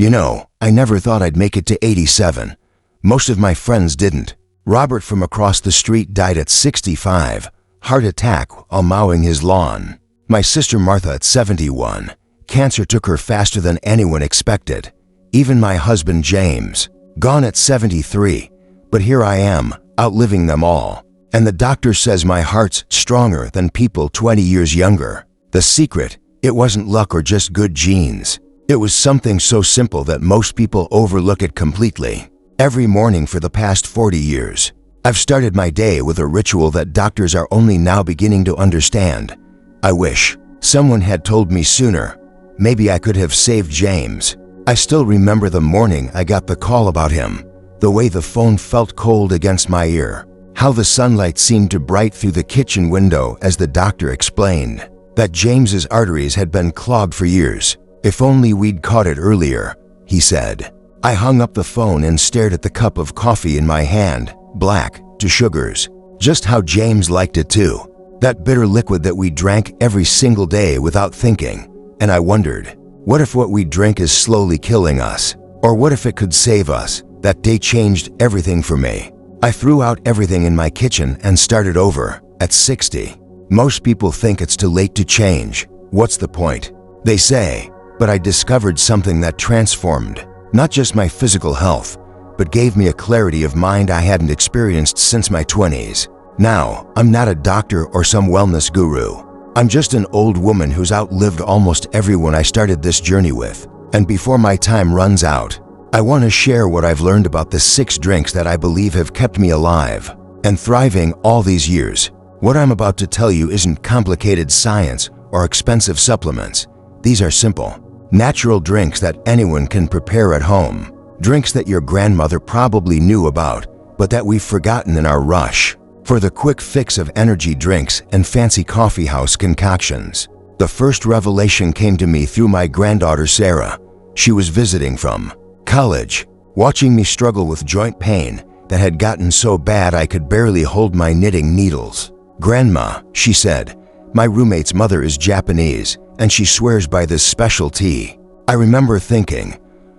You know, I never thought I'd make it to 87. Most of my friends didn't. Robert from across the street died at 65, heart attack while mowing his lawn. My sister Martha at 71. Cancer took her faster than anyone expected. Even my husband James, gone at 73. But here I am, outliving them all. And the doctor says my heart's stronger than people 20 years younger. The secret, it wasn't luck or just good genes. It was something so simple that most people overlook it completely. Every morning for the past 40 years, I've started my day with a ritual that doctors are only now beginning to understand. I wish someone had told me sooner. Maybe I could have saved James. I still remember the morning I got the call about him, the way the phone felt cold against my ear, how the sunlight seemed to bright through the kitchen window as the doctor explained that James's arteries had been clogged for years. If only we'd caught it earlier, he said. I hung up the phone and stared at the cup of coffee in my hand, black to sugars, just how James liked it too. That bitter liquid that we drank every single day without thinking. And I wondered, what if what we drink is slowly killing us? Or what if it could save us? That day changed everything for me. I threw out everything in my kitchen and started over at 60. Most people think it's too late to change. What's the point? They say, but I discovered something that transformed not just my physical health, but gave me a clarity of mind I hadn't experienced since my 20s. Now, I'm not a doctor or some wellness guru. I'm just an old woman who's outlived almost everyone I started this journey with. And before my time runs out, I want to share what I've learned about the 6 drinks that I believe have kept me alive and thriving all these years. What I'm about to tell you isn't complicated science or expensive supplements. These are simple, natural drinks that anyone can prepare at home. Drinks that your grandmother probably knew about, but that we've forgotten in our rush for the quick fix of energy drinks and fancy coffeehouse concoctions. The first revelation came to me through my granddaughter Sarah. She was visiting from college, watching me struggle with joint pain that had gotten so bad I could barely hold my knitting needles. "Grandma," she said, "my roommate's mother is Japanese, and she swears by this special tea." I remember thinking,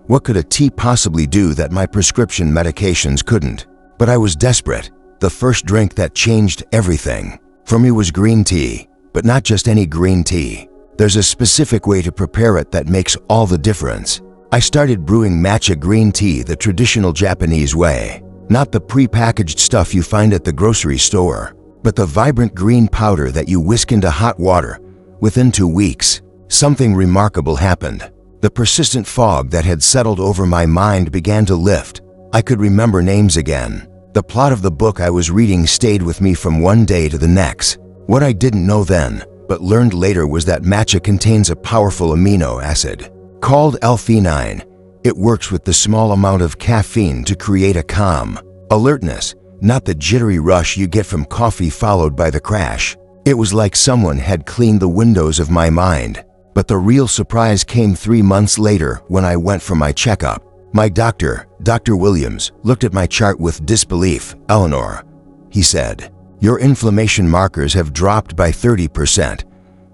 what could a tea possibly do that my prescription medications couldn't? But I was desperate. The first drink that changed everything for me was green tea, but not just any green tea. There's a specific way to prepare it that makes all the difference. I started brewing matcha green tea the traditional Japanese way, not the pre-packaged stuff you find at the grocery store, but the vibrant green powder that you whisk into hot water. Within 2 weeks, something remarkable happened. The persistent fog that had settled over my mind began to lift. I could remember names again. The plot of the book I was reading stayed with me from one day to the next. What I didn't know then, but learned later, was that matcha contains a powerful amino acid called L-theanine. It works with the small amount of caffeine to create a calm alertness, not the jittery rush you get from coffee followed by the crash. It was like someone had cleaned the windows of my mind. But the real surprise came 3 months later when I went for my checkup. My doctor, Dr. Williams, looked at my chart with disbelief. "Eleanor," he said, "your inflammation markers have dropped by 30%.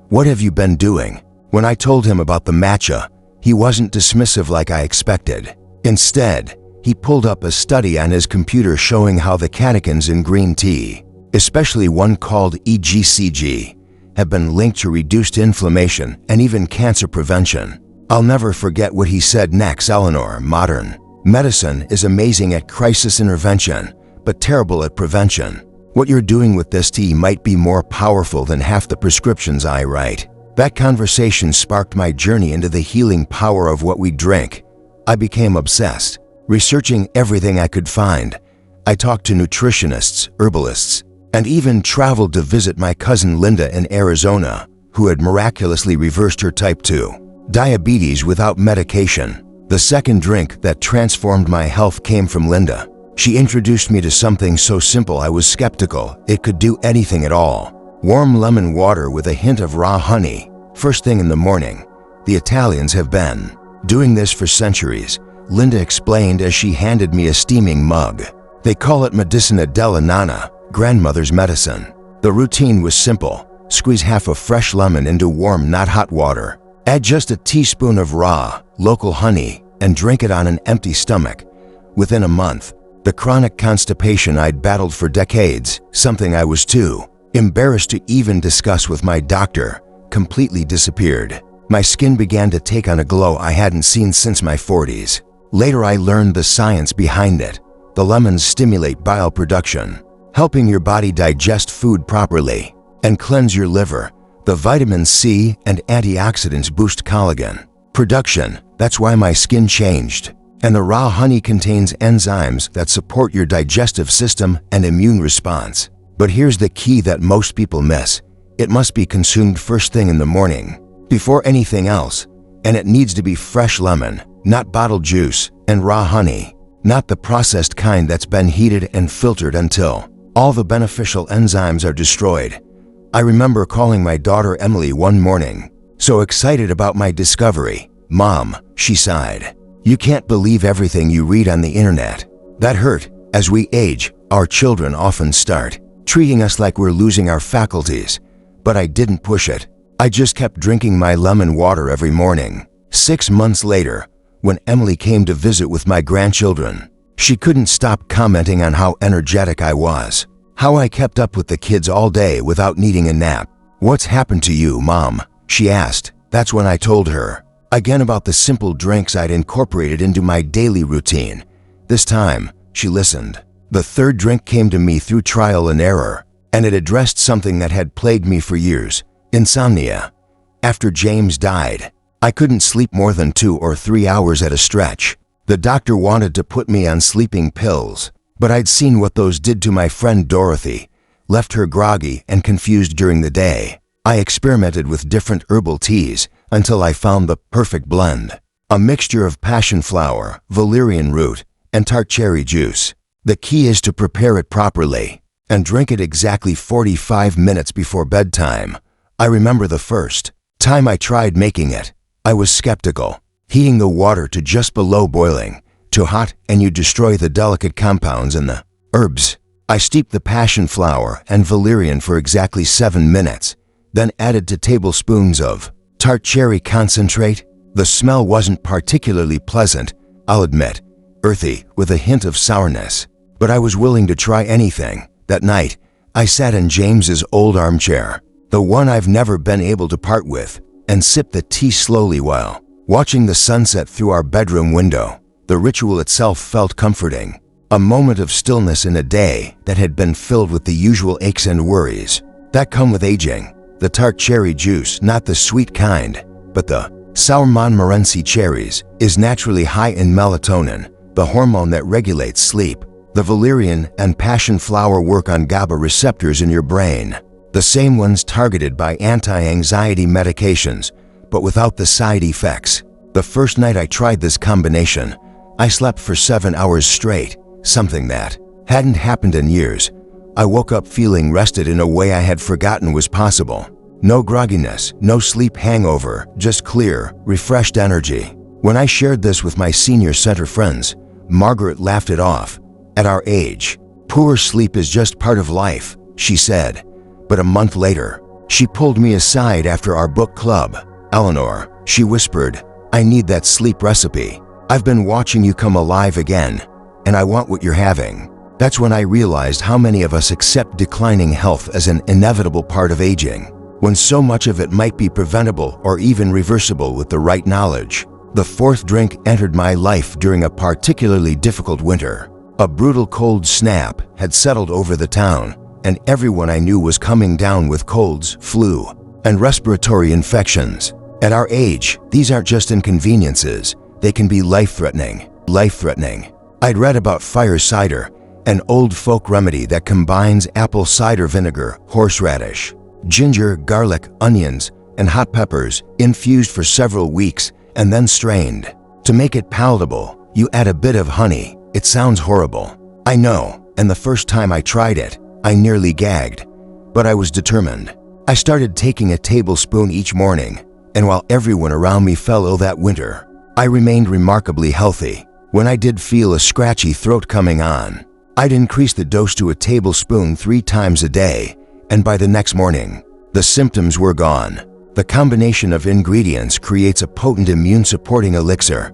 What have you been doing?" When I told him about the matcha, he wasn't dismissive like I expected. Instead, he pulled up a study on his computer showing how the catechins in green tea, especially one called EGCG, have been linked to reduced inflammation and even cancer prevention. I'll never forget what he said next. "Eleanor, modern medicine is amazing at crisis intervention, but terrible at prevention. What you're doing with this tea might be more powerful than half the prescriptions I write." That conversation sparked my journey into the healing power of what we drink. I became obsessed, researching everything I could find. I talked to nutritionists, herbalists, and even traveled to visit my cousin Linda in Arizona, who had miraculously reversed her type 2 diabetes without medication. The second drink that transformed my health came from Linda. She introduced me to something so simple I was skeptical it could do anything at all. Warm lemon water with a hint of raw honey, first thing in the morning. The Italians have been doing this for centuries, Linda explained as she handed me a steaming mug. They call it Medicina della Nonna, grandmother's medicine. The routine was simple. Squeeze half a fresh lemon into warm, not hot water. Add just a teaspoon of raw, local honey, and drink it on an empty stomach. Within a month, the chronic constipation I'd battled for decades, something I was too embarrassed to even discuss with my doctor, completely disappeared. My skin began to take on a glow I hadn't seen since my 40s. Later I learned the science behind it. The lemons stimulate bile production, helping your body digest food properly and cleanse your liver. The vitamin C and antioxidants boost collagen production. That's why my skin changed. And the raw honey contains enzymes that support your digestive system and immune response. But here's the key that most people miss. It must be consumed first thing in the morning, before anything else. And it needs to be fresh lemon, not bottled juice, and raw honey, not the processed kind that's been heated and filtered until all the beneficial enzymes are destroyed. I remember calling my daughter Emily one morning, so excited about my discovery. "Mom," she sighed, "you can't believe everything you read on the internet." That hurt. As we age, our children often start treating us like we're losing our faculties. But I didn't push it. I just kept drinking my lemon water every morning. 6 months later, when Emily came to visit with my grandchildren, she couldn't stop commenting on how energetic I was, how I kept up with the kids all day without needing a nap. "What's happened to you, Mom?" she asked. That's when I told her again about the simple drinks I'd incorporated into my daily routine. This time, she listened. The third drink came to me through trial and error, and it addressed something that had plagued me for years: insomnia. After James died, I couldn't sleep more than 2 or 3 hours at a stretch. The doctor wanted to put me on sleeping pills, but I'd seen what those did to my friend Dorothy, left her groggy and confused during the day. I experimented with different herbal teas until I found the perfect blend: a mixture of passion flower, valerian root, and tart cherry juice. The key is to prepare it properly and drink it exactly 45 minutes before bedtime. I remember the first time I tried making it, I was skeptical. Heating the water to just below boiling, too hot, and you destroy the delicate compounds in the herbs. I steeped the passion flower and valerian for exactly 7 minutes, then added 2 tablespoons of tart cherry concentrate. The smell wasn't particularly pleasant, I'll admit, earthy with a hint of sourness. But I was willing to try anything. That night, I sat in James's old armchair, the one I've never been able to part with, and sipped the tea slowly while watching the sunset through our bedroom window. The ritual itself felt comforting, a moment of stillness in a day that had been filled with the usual aches and worries that come with aging. The tart cherry juice, not the sweet kind, but the sour Montmorency cherries, is naturally high in melatonin, the hormone that regulates sleep. The valerian and passion flower work on GABA receptors in your brain, the same ones targeted by anti-anxiety medications, but without the side effects. The first night I tried this combination, I slept for 7 hours straight, something that hadn't happened in years. I woke up feeling rested in a way I had forgotten was possible. No grogginess, no sleep hangover, just clear, refreshed energy. When I shared this with my senior center friends, Margaret laughed it off. "At our age, poor sleep is just part of life," she said. But a month later, she pulled me aside after our book club. "Eleanor," she whispered, "I need that sleep recipe. I've been watching you come alive again, and I want what you're having." That's when I realized how many of us accept declining health as an inevitable part of aging, when so much of it might be preventable or even reversible with the right knowledge. The fourth drink entered my life during a particularly difficult winter. A brutal cold snap had settled over the town, and everyone I knew was coming down with colds, flu, and respiratory infections. At our age, these aren't just inconveniences, they can be life-threatening. Life-threatening. I'd read about fire cider, an old folk remedy that combines apple cider vinegar, horseradish, ginger, garlic, onions, and hot peppers, infused for several weeks and then strained. To make it palatable, you add a bit of honey. It sounds horrible, I know, and the first time I tried it, I nearly gagged. But I was determined. I started taking a tablespoon each morning, and while everyone around me fell ill that winter, I remained remarkably healthy. When I did feel a scratchy throat coming on, I'd increase the dose to a tablespoon 3 times a day, and by the next morning, the symptoms were gone. The combination of ingredients creates a potent immune-supporting elixir.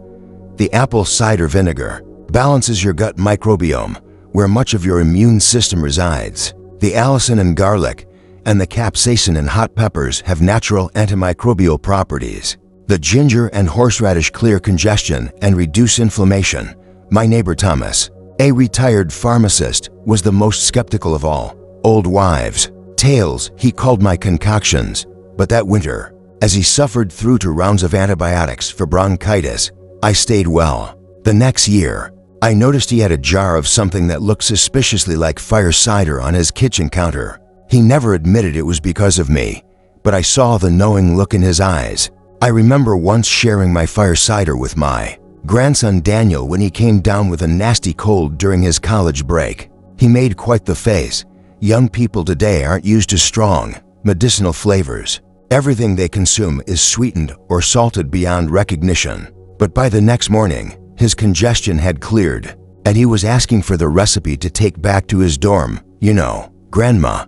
The apple cider vinegar balances your gut microbiome, where much of your immune system resides. The allicin in garlic and the capsaicin in hot peppers have natural antimicrobial properties. The ginger and horseradish clear congestion and reduce inflammation. My neighbor Thomas, a retired pharmacist, was the most skeptical of all. Old wives' tales, he called my concoctions. But that winter, as he suffered through 2 rounds of antibiotics for bronchitis, I stayed well. The next year, I noticed he had a jar of something that looked suspiciously like fire cider on his kitchen counter. He never admitted it was because of me, but I saw the knowing look in his eyes. I remember once sharing my fire cider with my grandson Daniel when he came down with a nasty cold during his college break. He made quite the face. Young people today aren't used to strong, medicinal flavors. Everything they consume is sweetened or salted beyond recognition. But by the next morning, his congestion had cleared, and he was asking for the recipe to take back to his dorm. You know, Grandma,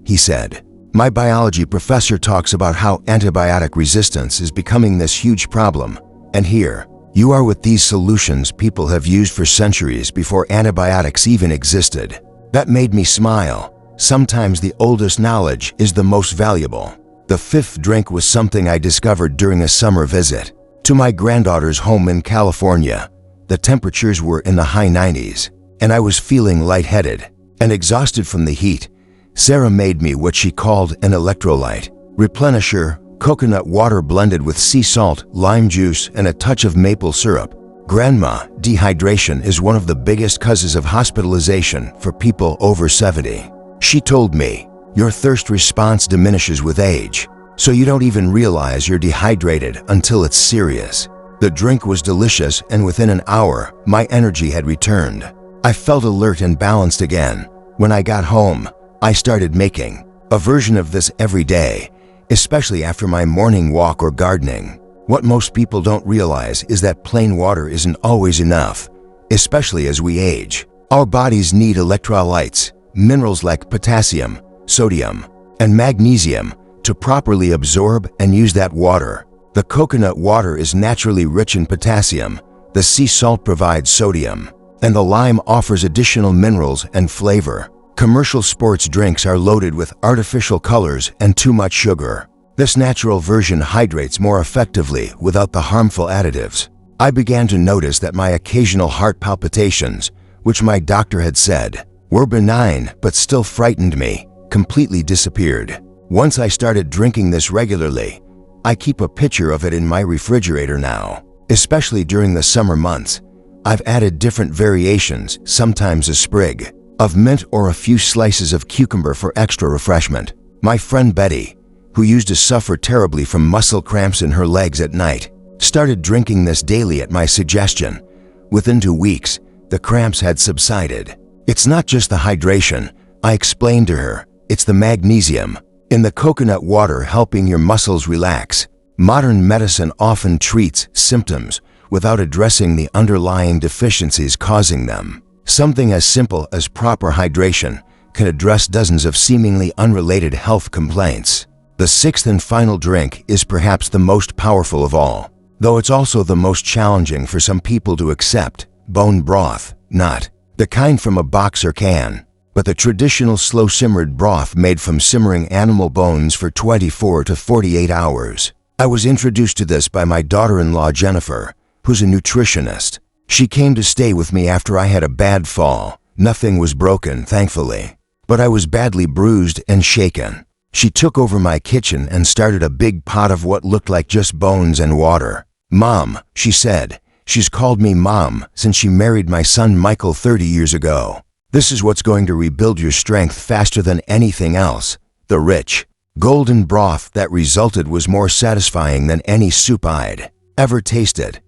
he said, my biology professor talks about how antibiotic resistance is becoming this huge problem, and here you are with these solutions people have used for centuries before antibiotics even existed. That made me smile. Sometimes the oldest knowledge is the most valuable. The 5th drink was something I discovered during a summer visit to my granddaughter's home in California. The temperatures were in the high 90s, and I was feeling lightheaded and exhausted from the heat. Sarah made me what she called an electrolyte replenisher, coconut water blended with sea salt, lime juice, and a touch of maple syrup. Grandma, dehydration is one of the biggest causes of hospitalization for people over 70. She told me, your thirst response diminishes with age, so you don't even realize you're dehydrated until it's serious. The drink was delicious, and within an hour, my energy had returned. I felt alert and balanced again. When I got home, I started making a version of this every day, especially after my morning walk or gardening. What most people don't realize is that plain water isn't always enough, especially as we age. Our bodies need electrolytes, minerals like potassium, sodium, and magnesium to properly absorb and use that water. The coconut water is naturally rich in potassium, the sea salt provides sodium, and the lime offers additional minerals and flavor. Commercial sports drinks are loaded with artificial colors and too much sugar. This natural version hydrates more effectively without the harmful additives. I began to notice that my occasional heart palpitations, which my doctor had said were benign but still frightened me, completely disappeared. Once I started drinking this regularly, I keep a picture of it in my refrigerator now. Especially during the summer months, I've added different variations, sometimes a sprig of mint or a few slices of cucumber for extra refreshment. My friend Betty, who used to suffer terribly from muscle cramps in her legs at night, started drinking this daily at my suggestion. Within 2 weeks, the cramps had subsided. It's not just the hydration, I explained to her, it's the magnesium in the coconut water helping your muscles relax. Modern medicine often treats symptoms without addressing the underlying deficiencies causing them. Something as simple as proper hydration can address dozens of seemingly unrelated health complaints. The 6th and final drink is perhaps the most powerful of all, though it's also the most challenging for some people to accept. Bone broth, not the kind from a box or can, but the traditional slow-simmered broth made from simmering animal bones for 24 to 48 hours. I was introduced to this by my daughter-in-law Jennifer, who's a nutritionist. She came to stay with me after I had a bad fall. Nothing was broken, thankfully, but I was badly bruised and shaken. She took over my kitchen and started a big pot of what looked like just bones and water. Mom, she said, she's called me Mom since she married my son Michael 30 years ago. This is what's going to rebuild your strength faster than anything else. The rich, golden broth that resulted was more satisfying than any soup I'd ever tasted.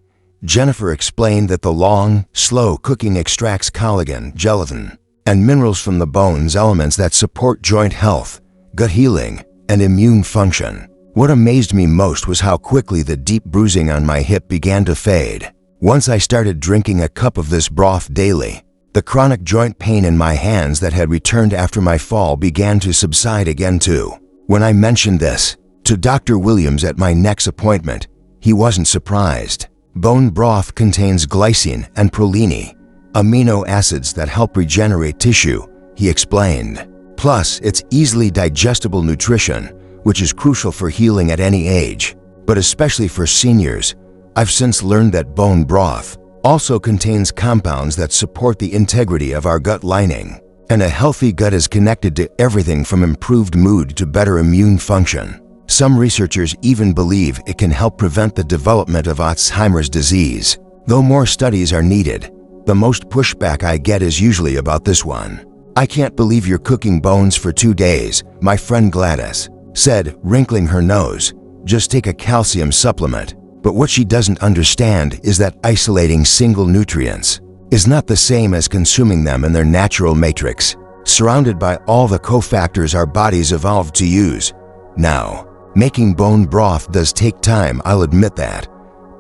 Jennifer explained that the long, slow cooking extracts collagen, gelatin, and minerals from the bones, elements that support joint health, gut healing, and immune function. What amazed me most was how quickly the deep bruising on my hip began to fade. Once I started drinking a cup of this broth daily, the chronic joint pain in my hands that had returned after my fall began to subside again too. When I mentioned this to Dr. Williams at my next appointment, he wasn't surprised. Bone broth contains glycine and proline, amino acids that help regenerate tissue, he explained. Plus, it's easily digestible nutrition, which is crucial for healing at any age, but especially for seniors. I've since learned that bone broth also contains compounds that support the integrity of our gut lining, and a healthy gut is connected to everything from improved mood to better immune function. Some researchers even believe it can help prevent the development of Alzheimer's disease. Though more studies are needed, the most pushback I get is usually about this one. "I can't believe you're cooking bones for 2 days," my friend Gladys said, wrinkling her nose. "Just take a calcium supplement." But what she doesn't understand is that isolating single nutrients is not the same as consuming them in their natural matrix, surrounded by all the cofactors our bodies evolved to use. Now, making bone broth does take time, I'll admit that,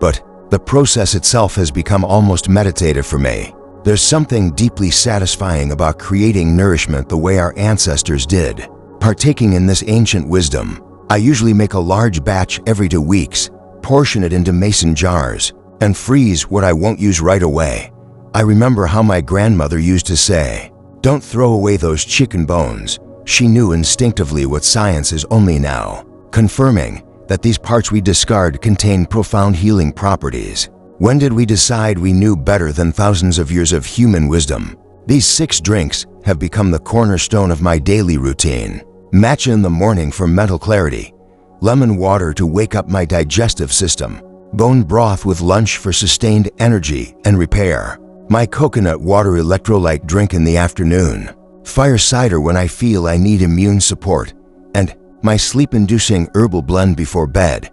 but the process itself has become almost meditative for me. There's something deeply satisfying about creating nourishment the way our ancestors did. Partaking in this ancient wisdom, I usually make a large batch every 2 weeks, portion it into mason jars, and freeze what I won't use right away. I remember how my grandmother used to say, "Don't throw away those chicken bones." She knew instinctively what science is only now confirming, that these parts we discard contain profound healing properties. When did we decide we knew better than thousands of years of human wisdom? These 6 drinks have become the cornerstone of my daily routine. Matcha in the morning for mental clarity, lemon water to wake up my digestive system, bone broth with lunch for sustained energy and repair, my coconut water electrolyte drink in the afternoon, fire cider when I feel I need immune support, and my sleep-inducing herbal blend before bed.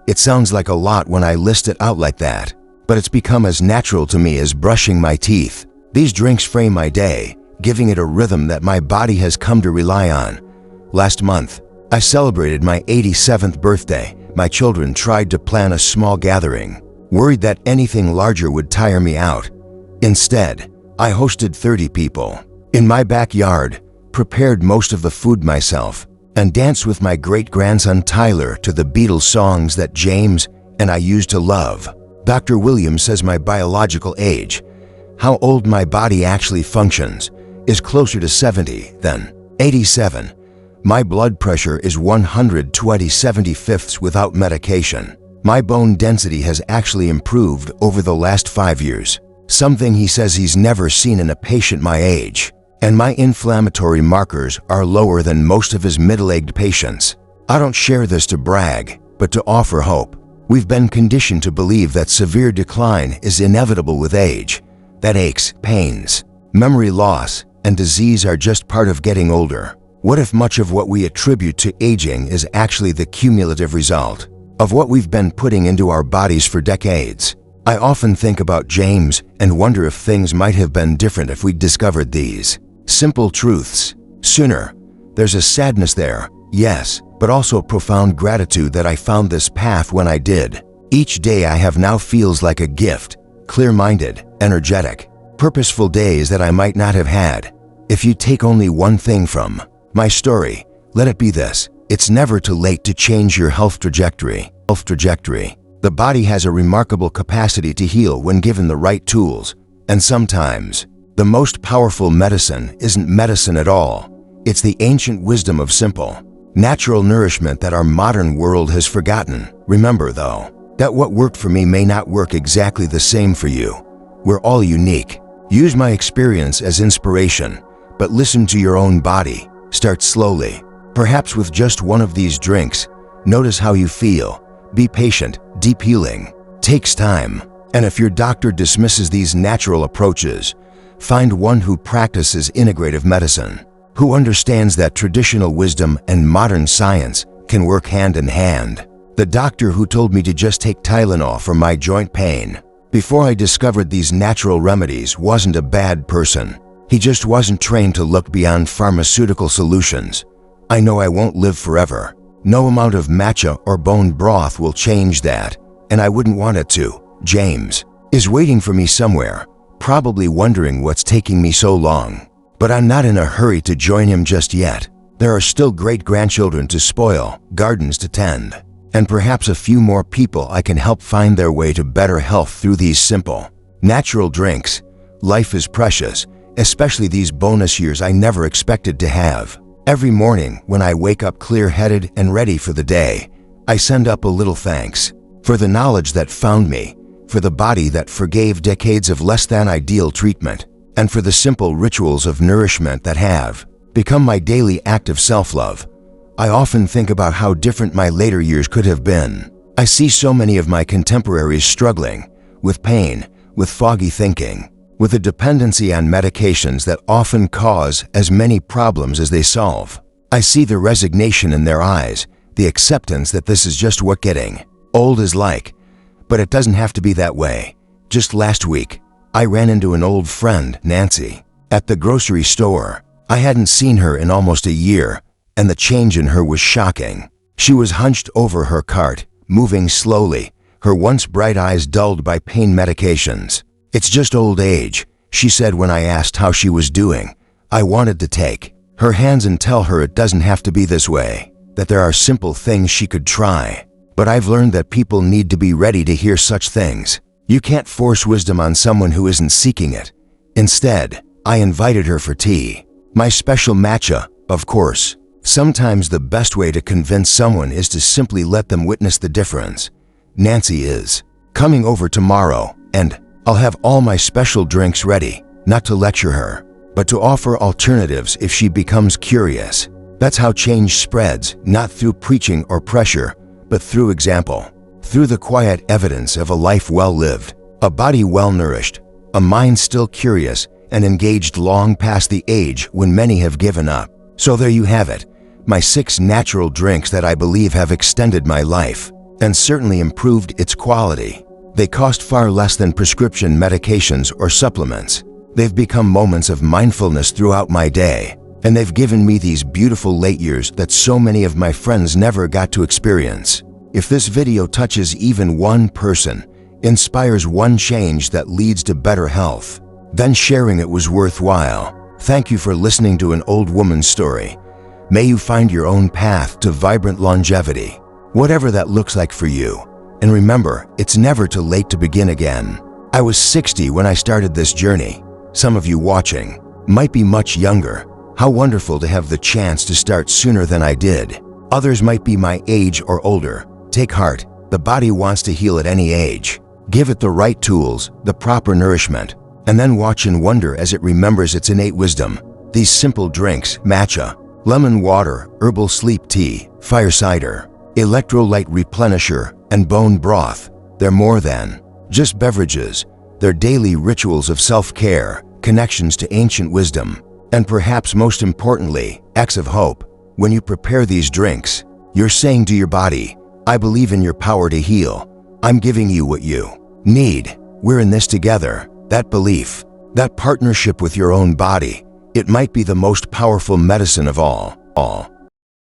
It sounds like a lot when I list it out like that, but it's become as natural to me as brushing my teeth. These drinks frame my day, giving it a rhythm that my body has come to rely on. Last month, I celebrated my 87th birthday. My children tried to plan a small gathering, worried that anything larger would tire me out. Instead, I hosted 30 people in my backyard, prepared most of the food myself, and danced with my great-grandson Tyler to the Beatles songs that James and I used to love. Dr. Williams says my biological age, how old my body actually functions, is closer to 70 than 87. My blood pressure is 120/75 without medication. My bone density has actually improved over the last 5 years, something he says he's never seen in a patient my age. And my inflammatory markers are lower than most of his middle-aged patients. I don't share this to brag, but to offer hope. We've been conditioned to believe that severe decline is inevitable with age, that aches, pains, memory loss, and disease are just part of getting older. What if much of what we attribute to aging is actually the cumulative result of what we've been putting into our bodies for decades? I often think about James and wonder if things might have been different if we'd discovered these simple truths sooner. There's a sadness there, yes, but also profound gratitude that I found this path when I did. Each day I have now feels like a gift, clear-minded, energetic, purposeful days that I might not have had. If you take only one thing from my story, let it be this: it's never too late to change your health trajectory. The body has a remarkable capacity to heal when given the right tools, and sometimes the most powerful medicine isn't medicine at all. It's the ancient wisdom of simple, natural nourishment that our modern world has forgotten. Remember, though, that what worked for me may not work exactly the same for you. We're all unique. Use my experience as inspiration, but listen to your own body. Start slowly, perhaps with just one of these drinks. Notice how you feel. Be patient. Deep healing takes time. And if your doctor dismisses these natural approaches, find one who practices integrative medicine, who understands that traditional wisdom and modern science can work hand in hand. The doctor who told me to just take Tylenol for my joint pain before I discovered these natural remedies wasn't a bad person. He just wasn't trained to look beyond pharmaceutical solutions. I know I won't live forever. No amount of matcha or bone broth will change that, and I wouldn't want it to. James is waiting for me somewhere, probably wondering what's taking me so long. But I'm not in a hurry to join him just yet. There are still great-grandchildren to spoil, gardens to tend, and perhaps a few more people I can help find their way to better health through these simple, natural drinks. Life is precious, especially these bonus years I never expected to have. Every morning when I wake up clear-headed and ready for the day, I send up a little thanks for the knowledge that found me, for the body that forgave decades of less than ideal treatment, and for the simple rituals of nourishment that have become my daily act of self-love. I often think about how different my later years could have been. I see so many of my contemporaries struggling with pain, with foggy thinking, with a dependency on medications that often cause as many problems as they solve. I see the resignation in their eyes, the acceptance that this is just what getting old is like. But it doesn't have to be that way. Just last week, I ran into an old friend, Nancy, at the grocery store. I hadn't seen her in almost a year, and the change in her was shocking. She was hunched over her cart, moving slowly, her once bright eyes dulled by pain medications. "It's just old age," she said when I asked how she was doing. I wanted to take her hands and tell her it doesn't have to be this way, that there are simple things she could try. But I've learned that people need to be ready to hear such things. You can't force wisdom on someone who isn't seeking it. Instead, I invited her for tea. My special matcha, of course. Sometimes the best way to convince someone is to simply let them witness the difference. Nancy is coming over tomorrow, and I'll have all my special drinks ready, not to lecture her, but to offer alternatives if she becomes curious. That's how change spreads, not through preaching or pressure, but through example, through the quiet evidence of a life well lived, a body well nourished, a mind still curious and engaged long past the age when many have given up. So there you have it, my 6 natural drinks that I believe have extended my life, and certainly improved its quality. They cost far less than prescription medications or supplements. They've become moments of mindfulness throughout my day, and they've given me these beautiful late years that so many of my friends never got to experience. If this video touches even one person, inspires one change that leads to better health, then sharing it was worthwhile. Thank you for listening to an old woman's story. May you find your own path to vibrant longevity, whatever that looks like for you. And remember, it's never too late to begin again. I was 60 when I started this journey. Some of you watching might be much younger. How wonderful to have the chance to start sooner than I did. Others might be my age or older. Take heart, the body wants to heal at any age. Give it the right tools, the proper nourishment, and then watch and wonder as it remembers its innate wisdom. These simple drinks, matcha, lemon water, herbal sleep tea, fire cider, electrolyte replenisher, and bone broth, they're more than just beverages. They're daily rituals of self-care, connections to ancient wisdom, and perhaps most importantly, acts of hope. When you prepare these drinks, you're saying to your body, I believe in your power to heal. I'm giving you what you need. We're in this together. That belief, that partnership with your own body, it might be the most powerful medicine of all.